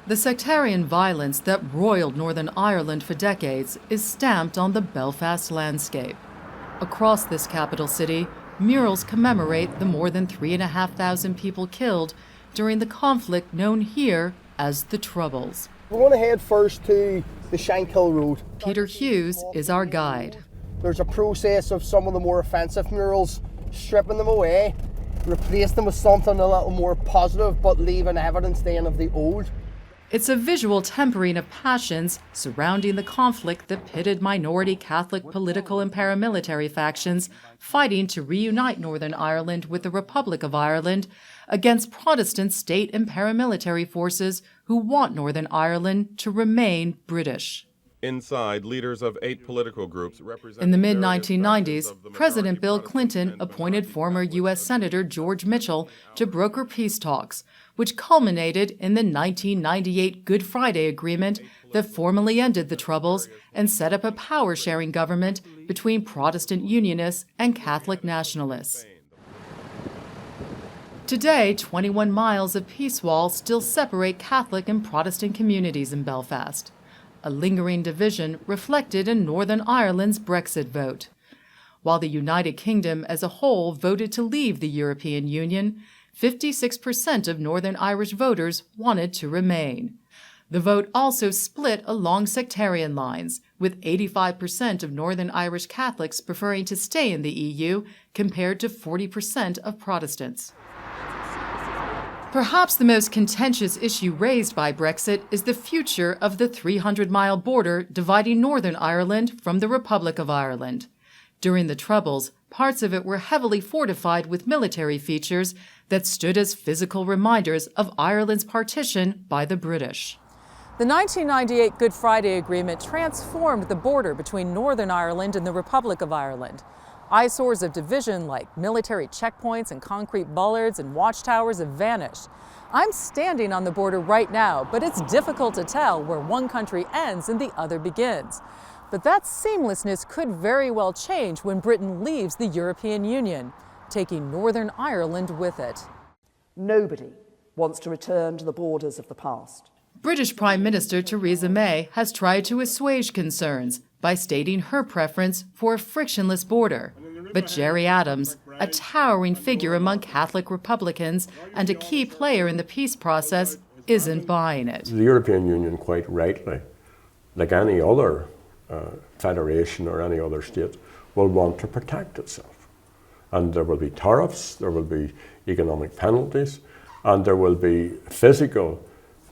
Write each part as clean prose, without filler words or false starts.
The sectarian violence that roiled Northern Ireland for decades is stamped on the Belfast landscape. Across this capital city, murals commemorate the more than 3,500 people killed during the conflict known here as the Troubles. We're going to head first to the Shankill Road. Peter Hughes is our guide. There's a process of some of the more offensive murals, stripping them away, replace them with something a little more positive, but leaving evidence then of the old. It's a visual tempering of passions surrounding the conflict that pitted minority Catholic political and paramilitary factions fighting to reunite Northern Ireland with the Republic of Ireland against Protestant state and paramilitary forces who want Northern Ireland to remain British. Inside, leaders of 8 political groups representing... In the mid-1990s, President Bill Clinton appointed former U.S. Senator George Mitchell to broker peace talks, which culminated in the 1998 Good Friday Agreement that formally ended the Troubles and set up a power-sharing government between Protestant Unionists and Catholic nationalists. Today, 21 miles of peace wall still separate Catholic and Protestant communities in Belfast, a lingering division reflected in Northern Ireland's Brexit vote. While the United Kingdom as a whole voted to leave the European Union, 56% of Northern Irish voters wanted to remain. The vote also split along sectarian lines, with 85% of Northern Irish Catholics preferring to stay in the EU compared to 40% of Protestants. Perhaps the most contentious issue raised by Brexit is the future of the 300-mile border dividing Northern Ireland from the Republic of Ireland. During the Troubles, parts of it were heavily fortified with military features that stood as physical reminders of Ireland's partition by the British. The 1998 Good Friday Agreement transformed the border between Northern Ireland and the Republic of Ireland. Eyesores of division like military checkpoints and concrete bollards and watchtowers have vanished. I'm standing on the border right now, but it's difficult to tell where one country ends and the other begins. But that seamlessness could very well change when Britain leaves the European Union, taking Northern Ireland with it. Nobody wants to return to the borders of the past. British Prime Minister Theresa May has tried to assuage concerns by stating her preference for a frictionless border. But Gerry Adams, a towering figure among Catholic Republicans and a key player in the peace process, isn't buying it. The European Union, quite rightly, like any other federation or any other state, will want to protect itself. And there will be tariffs, there will be economic penalties, and there will be physical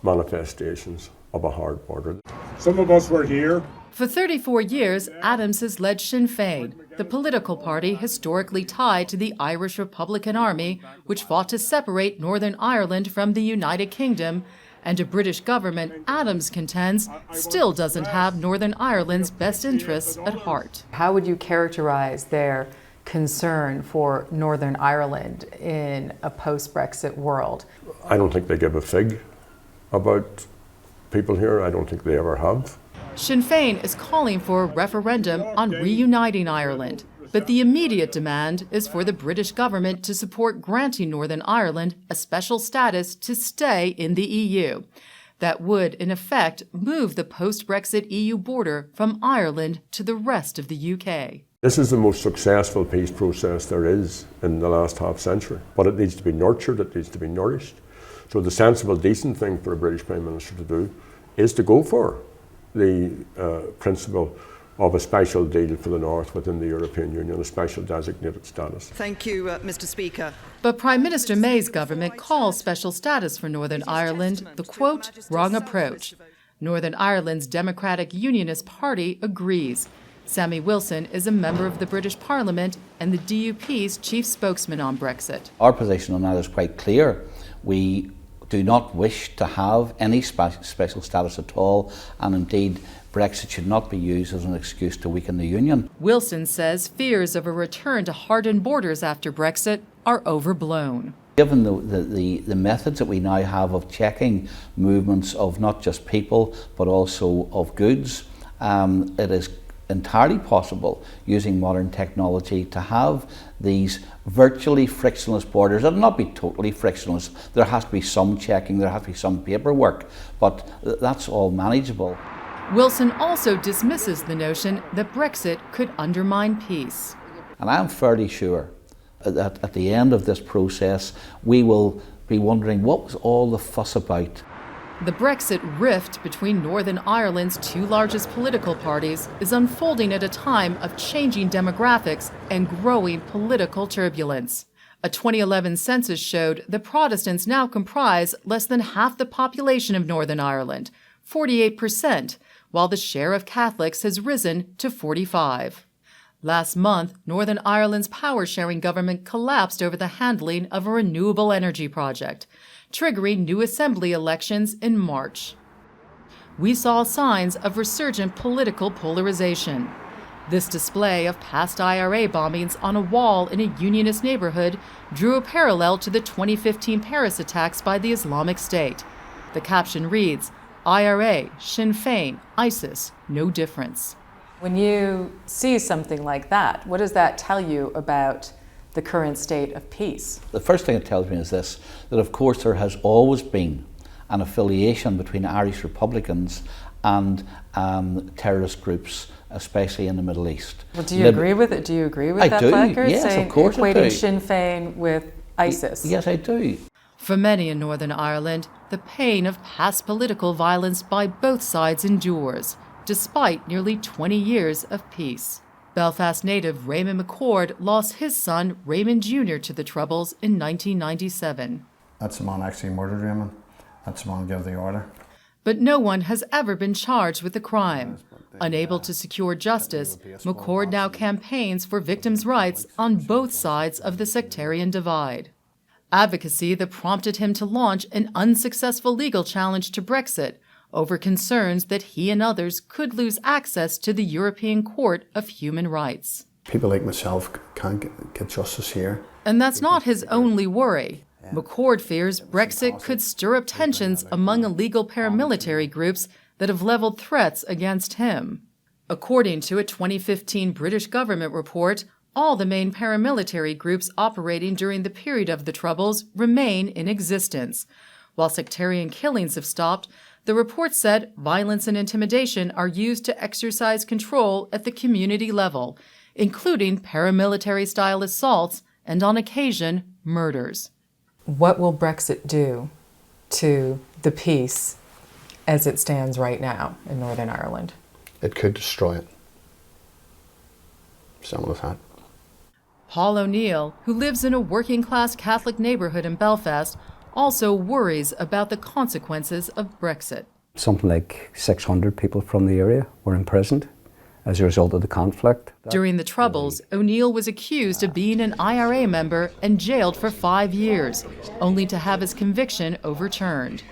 manifestations of a hard border. Some of us were here. For 34 years, Adams has led Sinn Fein, the political party historically tied to the Irish Republican Army, which fought to separate Northern Ireland from the United Kingdom, and a British government Adams contends still doesn't have Northern Ireland's best interests at heart. How would you characterize their concern for Northern Ireland in a post-Brexit world? I don't think they give a fig about people here. I don't think they ever have. Sinn Fein is calling for a referendum on reuniting Ireland, but the immediate demand is for the British government to support granting Northern Ireland a special status to stay in the EU. That would, in effect, move the post-Brexit EU border from Ireland to the rest of the UK. This is the most successful peace process there is in the last half century, but it needs to be nurtured, it needs to be nourished. So the sensible, decent thing for a British Prime Minister to do is to go for the principle of a special deal for the North within the European Union, a special designated status. Thank you, Mr. Speaker. But Prime Minister May's government calls special status for Northern Ireland the, quote, wrong approach. Northern Ireland's Democratic Unionist Party agrees. Sammy Wilson is a member of the British Parliament and the DUP's chief spokesman on Brexit. Our position on that is quite clear. We do not wish to have any special status at all, and indeed Brexit should not be used as an excuse to weaken the Union. Wilson says fears of a return to hardened borders after Brexit are overblown. Given the methods that we now have of checking movements of not just people but also of goods, it is entirely possible using modern technology to have these virtually frictionless borders. It'll not be totally frictionless. There has to be some checking, there has to be some paperwork, but that's all manageable. Wilson also dismisses the notion that Brexit could undermine peace. And I'm fairly sure that at the end of this process, we will be wondering what was all the fuss about. The Brexit rift between Northern Ireland's two largest political parties is unfolding at a time of changing demographics and growing political turbulence. A 2011 census showed the Protestants now comprise less than half the population of Northern Ireland, 48%, while the share of Catholics has risen to 45%. Last month, Northern Ireland's power-sharing government collapsed over the handling of a renewable energy project, triggering new assembly elections in March. We saw signs of resurgent political polarization. This display of past IRA bombings on a wall in a unionist neighborhood drew a parallel to the 2015 Paris attacks by the Islamic State. The caption reads, "IRA, Sinn Fein, ISIS, no difference." When you see something like that, what does that tell you about the current state of peace? The first thing it tells me is this, that of course there has always been an affiliation between Irish Republicans and terrorist groups, especially in the Middle East. Well, do you agree with it? Do you agree with that placard? Yes, saying, of course I do. equating Sinn Fein with ISIS? Yes, I do. For many in Northern Ireland, the pain of past political violence by both sides endures, despite nearly 20 years of peace. Belfast native Raymond McCord lost his son Raymond Jr. to the Troubles in 1997. That's the man actually murdered Raymond. That's the man who gave the order. But no one has ever been charged with the crime. Unable to secure justice, McCord now campaigns for victims' rights on both sides of the sectarian divide. Advocacy that prompted him to launch an unsuccessful legal challenge to Brexit over concerns that he and others could lose access to the European Court of Human Rights. People like myself can't get justice here. And that's not his only worry. McCord fears Brexit could stir up tensions among illegal paramilitary groups that have leveled threats against him. According to a 2015 British government report, all the main paramilitary groups operating during the period of the Troubles remain in existence. While sectarian killings have stopped, the report said violence and intimidation are used to exercise control at the community level, including paramilitary-style assaults and, on occasion, murders. What will Brexit do to the peace as it stands right now in Northern Ireland? It could destroy it. Simple as that. Paul O'Neill, who lives in a working-class Catholic neighbourhood in Belfast, also worries about the consequences of Brexit. Something like 600 people from the area were imprisoned as a result of the conflict. During the Troubles, O'Neill was accused of being an IRA member and jailed for 5 years, only to have his conviction overturned.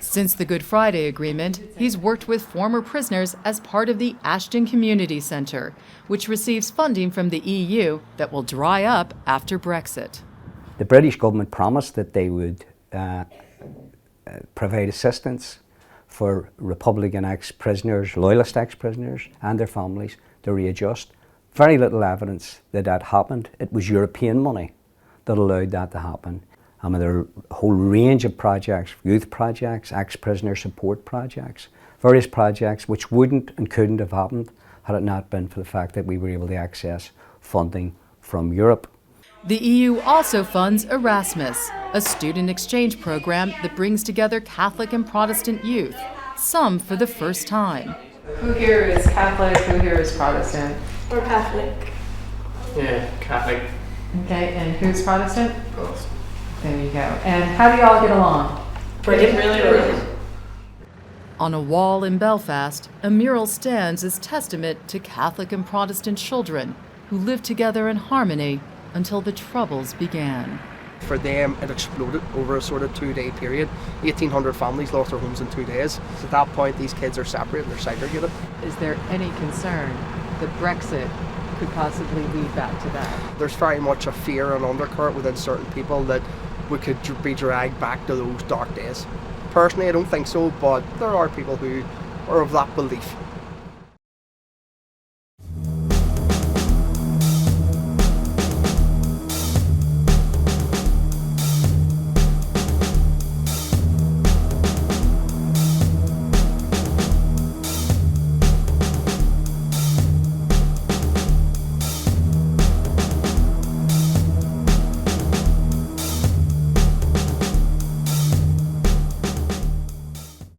Since the Good Friday Agreement, he's worked with former prisoners as part of the Ashton Community Centre, which receives funding from the EU that will dry up after Brexit. The British government promised that they would provide assistance for Republican ex-prisoners, Loyalist ex-prisoners and their families to readjust. Very little evidence that that happened. It was European money that allowed that to happen. There are a whole range of projects, youth projects, ex-prisoner support projects, various projects which wouldn't and couldn't have happened had it not been for the fact that we were able to access funding from Europe. The EU also funds Erasmus, a student exchange program that brings together Catholic and Protestant youth, some for the first time. Who here is Catholic? Who here is Protestant? Or Catholic. Yeah, Catholic. Okay, and who's Protestant? Protestant. There you go. And how do you all get along? Brilliant, really brilliant. On a wall in Belfast, a mural stands as testament to Catholic and Protestant children who lived together in harmony until the Troubles began. For them, it exploded over a sort of 2-day period. 1,800 families lost their homes in 2 days. At that point, these kids are separated, they're segregated. Is there any concern that Brexit could possibly lead back to that? There's very much a fear and undercurrent within certain people that we could be dragged back to those dark days. Personally, I don't think so, but there are people who are of that belief.